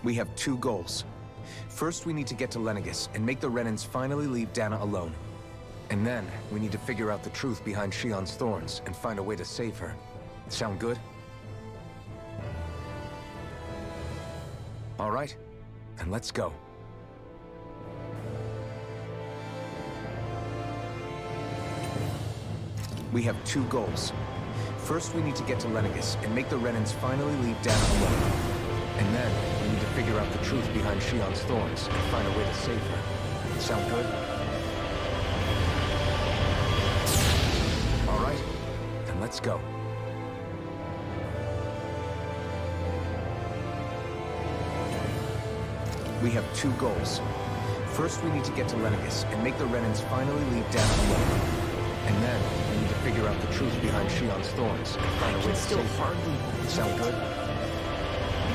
We have two goals. First, we need to get to Lenegis and make the Renans finally leave Dana alone. And then, we need to figure out the truth behind Shionne's thorns and find a way to save her. Sound good? All right, then let's go. We have two goals. First, we need to get to Lenegis and make the Renans finally leave Dana alone. And then, we need to figure out the truth behind Shionne's thorns and find a way to save her. Sound good? All right, then let's go. We have two goals. First, we need to get to Lenegis and make the Renans finally leave Dana alone. And then, we need to figure out the truth behind Shionne's thorns and find a way to save her. Sound good?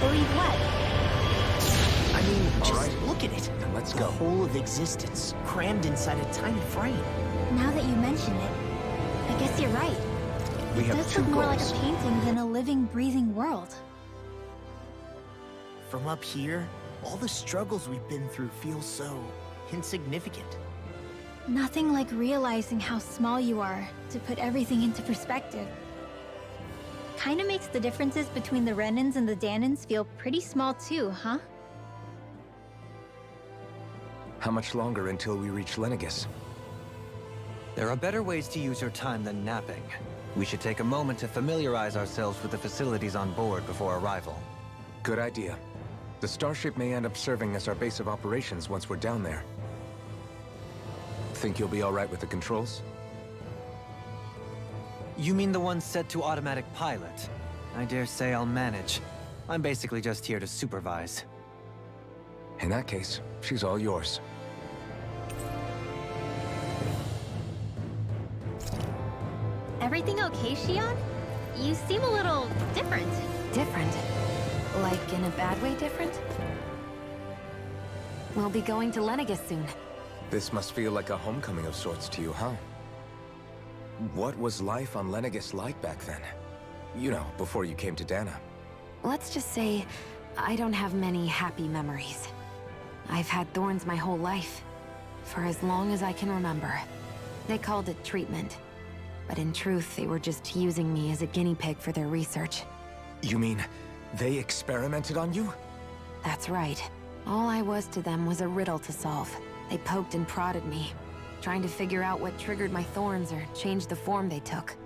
Believe what? I mean, All just right. look at it. Then let's The go. whole of existence, crammed inside a tiny frame. Now that you mention it, I guess you're right. We It have does two look more goals. like a painting than a living, breathing world. From up here, all the struggles we've been through feel so insignificant. Nothing like realizing how small you are to put everything into perspective. Kinda makes the differences between the Renans and the Danans feel pretty small too, huh? How much longer until we reach Lenegis? There are better ways to use your time than napping. We should take a moment to familiarize ourselves with the facilities on board before arrival. Good idea. The starship may end up serving as our base of operations once we're down there. Think you'll be all right with the controls? You mean the one set to automatic pilot? I dare say I'll manage. I'm basically just here to supervise. In that case, she's all yours. Everything okay, Shionne? You seem a little different. Different? Like in a bad way different? We'll be going to Lenegis soon. This must feel like a homecoming of sorts to you, huh? What was life on Lenegis like back then? You know, before you came to Dana. Let's just say, I don't have many happy memories. I've had thorns my whole life, for as long as I can remember. They called it treatment, but in truth, they were just using me as a guinea pig for their research. You mean, they experimented on you? That's right. All I was to them was a riddle to solve. They poked and prodded me, trying to figure out what triggered my thorns or changed the form they took.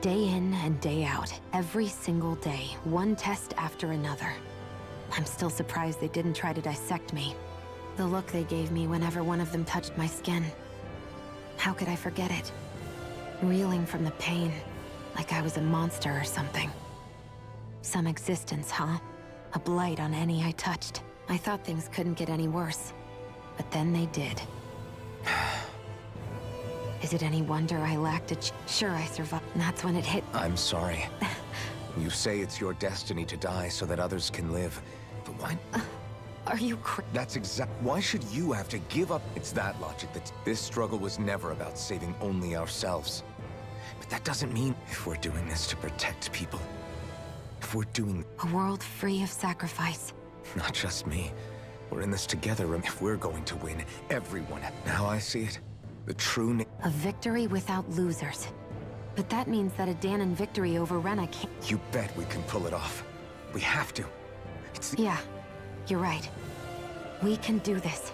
Day in and day out, every single day, one test after another. I'm still surprised they didn't try to dissect me. The look they gave me whenever one of them touched my skin. How could I forget it? Reeling from the pain, like I was a monster or something. Some existence, huh? A blight on any I touched. I thought things couldn't get any worse. But then they did. Is it any wonder I lacked Sure, I survived. And that's when it hit. I'm sorry. You say it's your destiny to die so that others can live. But why? Are you That's Why should you have to give up? It's that logic that this struggle was never about saving only ourselves. But that doesn't mean if we're doing this to protect people. If we're doing... A world free of sacrifice. Not just me. We're in this together, and if we're going to win, everyone. Now I see it. The true... A victory without losers. But that means that a Danan victory over Rena can't... You bet we can pull it off. We have to. It's the... Yeah, you're right. We can do this.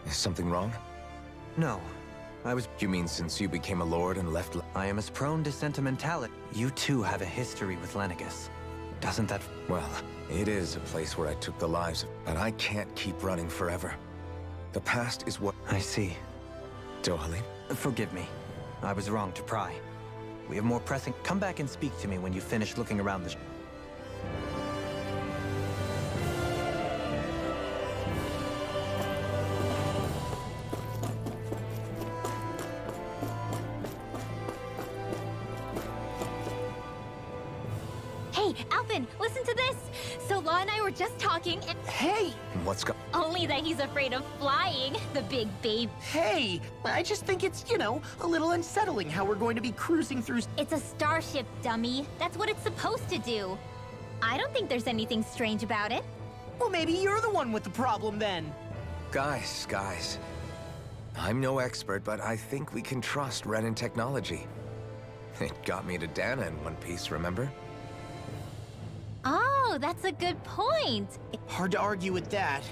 Is something wrong? No, You mean since you became a lord and left... I am as prone to sentimentality. You too have a history with Lenegis. Doesn't that... Well, it is a place where I took the lives of... But I can't keep running forever. The past is what... I see. Dohalim? Forgive me. I was wrong to pry. We have more pressing... Come back and speak to me when you finish looking around the... Alphen, listen to this! So Law and I were just talking and Hey! What's go- only that he's afraid of flying, the big babe. Hey! I just think it's, a little unsettling how we're going to be cruising through... It's a starship, dummy. That's what it's supposed to do. I don't think there's anything strange about it. Well, maybe you're the one with the problem then. Guys. I'm no expert, but I think we can trust Renan technology. It got me to Dana in one piece, remember? Oh, that's a good point. Hard to argue with that.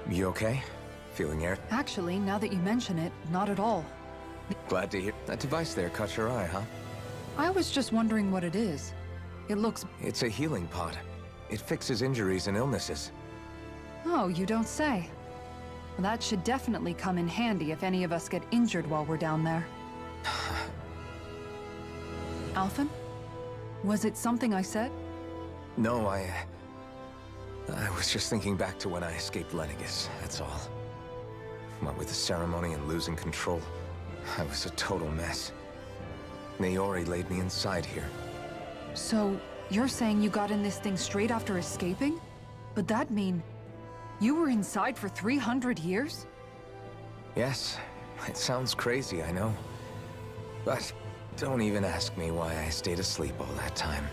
You okay? Feeling air? Actually, now that you mention it, not at all. Glad to hear. That device there caught your eye, huh? I was just wondering what it is. It looks... It's a healing pod. It fixes injuries and illnesses. Oh, you don't say. Well, that should definitely come in handy if any of us get injured while we're down there. Alphen? Was it something I said? No, I was just thinking back to when I escaped Lenegis, that's all. What with the ceremony and losing control, I was a total mess. Naori laid me inside here. So, you're saying you got in this thing straight after escaping? But that'd mean... you were inside for 300 years? Yes, it sounds crazy, I know. But don't even ask me why I stayed asleep all that time.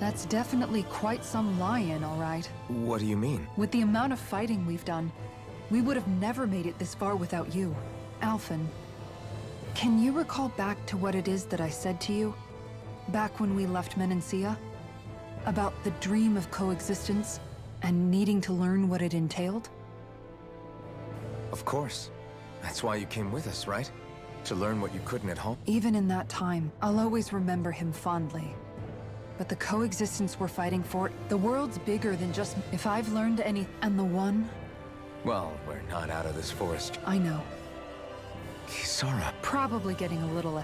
That's definitely quite some lie-in, all right. What do you mean? With the amount of fighting we've done, we would have never made it this far without you. Alphen, can you recall back to what it is that I said to you? Back when we left Menancia? About the dream of coexistence, and needing to learn what it entailed? Of course. That's why you came with us, right? To learn what you couldn't at home? Even in that time, I'll always remember him fondly. But the coexistence we're fighting for, the world's bigger than just... If I've learned any... And the one? Well, we're not out of this forest. I know. Kisara. Probably getting a little